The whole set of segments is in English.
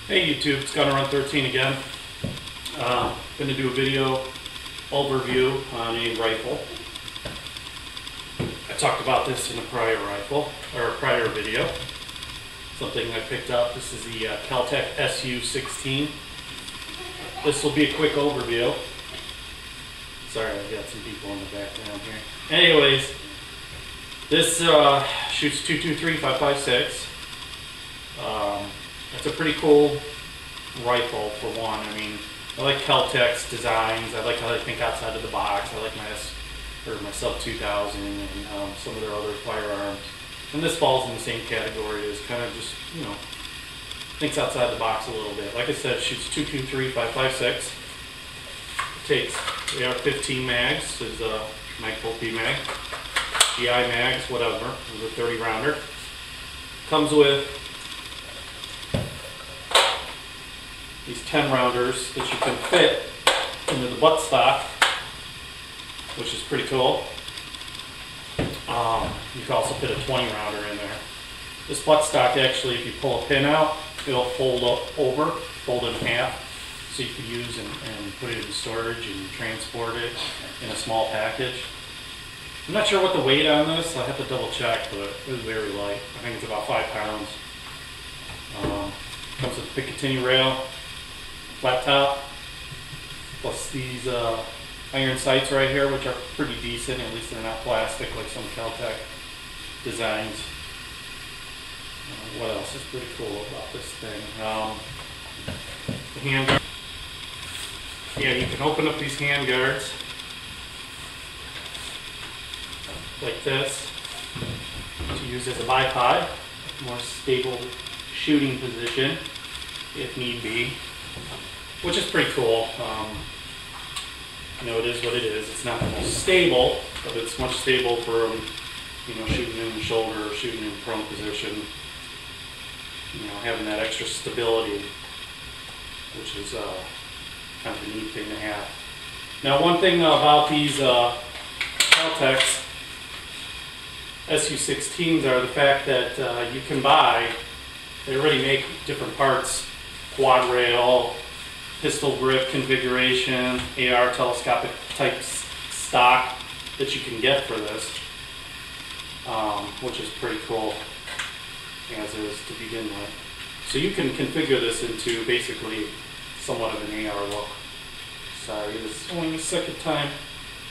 Hey YouTube, it's Gunner on 13 again. Going to do a video overview on a rifle. I talked about this in a prior video. Something I picked up. This is the Kel-Tec SU-16. This will be a quick overview. Sorry, I've got some people in the background here. Anyways, this shoots 223-5.56. It's a pretty cool rifle for one. I mean, I like Kel-Tec's designs. I like how they think outside of the box. I like my Sub 2000 and some of their other firearms. And this falls in the same category as kind of just, you know, thinks outside the box a little bit. Like I said, it shoots 223-5.56. It takes AR-15 mags, this is a Magpul P mag, GI mags, whatever. This is a 30 rounder. Comes with these 10 rounders that you can fit into the buttstock, which is pretty cool. You can also fit a 20 rounder in there. This buttstock, actually, if you pull a pin out, it'll fold in half, so you can use and put it in storage and transport it in a small package. I'm not sure what the weight on this, I'll have to double check, but it was very light. I think it's about 5 pounds. Comes with a Picatinny rail, flat top, plus these iron sights right here, which are pretty decent. At least they're not plastic like some Kel-Tec designs. What else is pretty cool about this thing? The handguard. Yeah, you can open up these handguards like this to use as a bipod, more stable shooting position if need be, which is pretty cool. You know, it is what it is. It's not the most stable, but it's much stable for, you know, shooting in the shoulder or shooting in prone position. You know, having that extra stability, which is kind of a neat thing to have. Now, one thing about these Kel-Tec's SU-16s are the fact that you can buy, they already make different parts, quad rail, pistol grip configuration, AR telescopic type stock that you can get for this, which is pretty cool as is to begin with. So you can configure this into basically somewhat of an AR look. Sorry, this is only the second time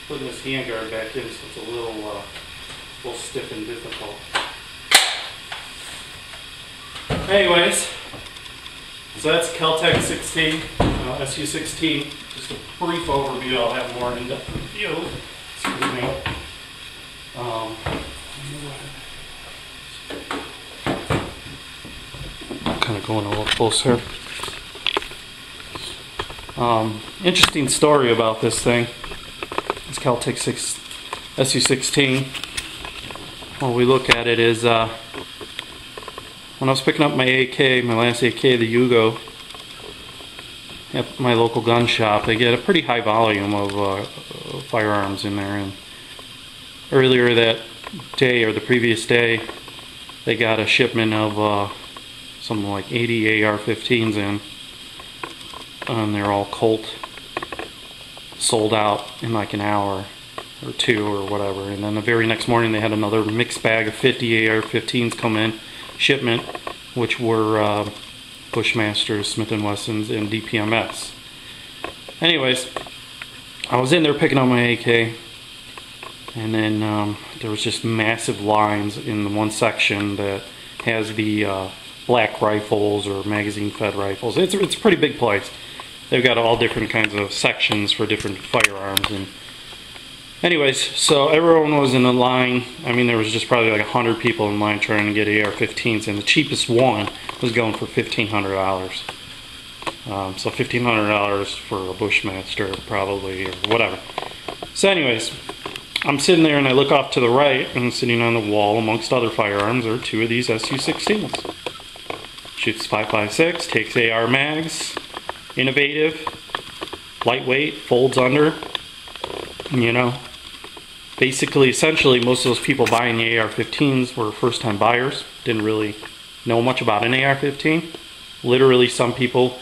putting this handguard back in, so it's a little stiff and difficult. Anyways, so that's Kel-Tec 16, SU-16. Just a brief overview. I'll have more in-depth review. Excuse me. Kind of going a little closer. Interesting story about this thing. This Kel-Tec SU-16. When we look at it is when I was picking up my AK, my last AK, the Yugo, at my local gun shop, they get a pretty high volume of firearms in there. And earlier that day, or the previous day, they got a shipment of something like 80 AR-15s in, and they're all Colt, sold out in like an hour or two or whatever. And then the very next morning they had another mixed bag of 50 AR-15s come in, shipment, which were Bushmasters, Smith & Wessons, and DPMS. Anyways, I was in there picking up my AK, and then there was just massive lines in the one section that has the black rifles or magazine-fed rifles. It's a pretty big place. They've got all different kinds of sections for different firearms. And anyways, so everyone was in a line. I mean, there was just probably like 100 people in line trying to get AR-15s, and the cheapest one was going for $1,500. So $1,500 for a Bushmaster, probably, or whatever. So anyways, I'm sitting there and I look off to the right, and sitting on the wall amongst other firearms are two of these SU-16s. Shoots 5.56, takes AR mags, innovative, lightweight, folds under, you know. Basically, essentially, most of those people buying the AR-15s were first-time buyers, didn't really know much about an AR-15. literally some people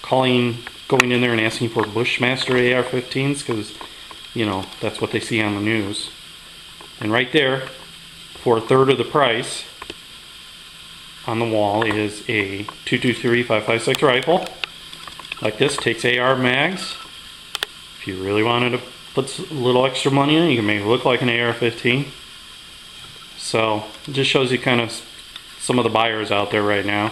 going in there and asking for Bushmaster AR-15s because, you know, that's what they see on the news. And right there, for a third of the price, on the wall is a 223 5.56 rifle. Like this, takes AR mags. If you really wanted to put a little extra money in it, you can make it look like an AR-15. So it just shows you kind of some of the buyers out there right now,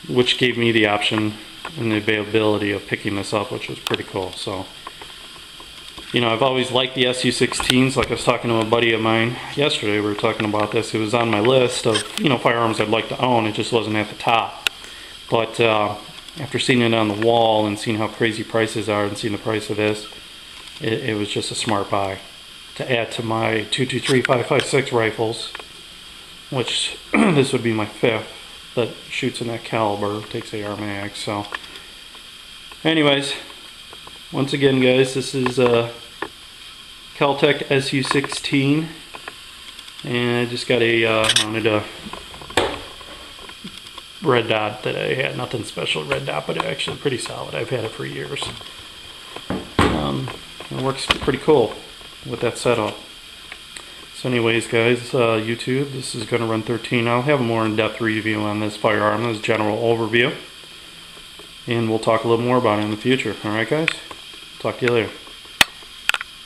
which gave me the option and the availability of picking this up, which was pretty cool. So, you know, I've always liked the SU-16s. Like I was talking to a buddy of mine yesterday, we were talking about this. It was on my list of, you know, firearms I'd like to own. It just wasn't at the top. But after seeing it on the wall and seeing how crazy prices are and seeing the price of this, it was just a smart buy to add to my 223 5.56 rifles, which this would be my 5th that shoots in that caliber, takes AR mags. So anyways, once again guys, this is Kel-Tec SU-16, and I just got mounted a red dot that I had. Nothing special red dot, but actually pretty solid. I've had it for years. It works pretty cool with that setup. So anyways guys, YouTube, this is going to run 13. I'll have a more in-depth review on this firearm, this general overview, and we'll talk a little more about it in the future. Alright guys, talk to you later.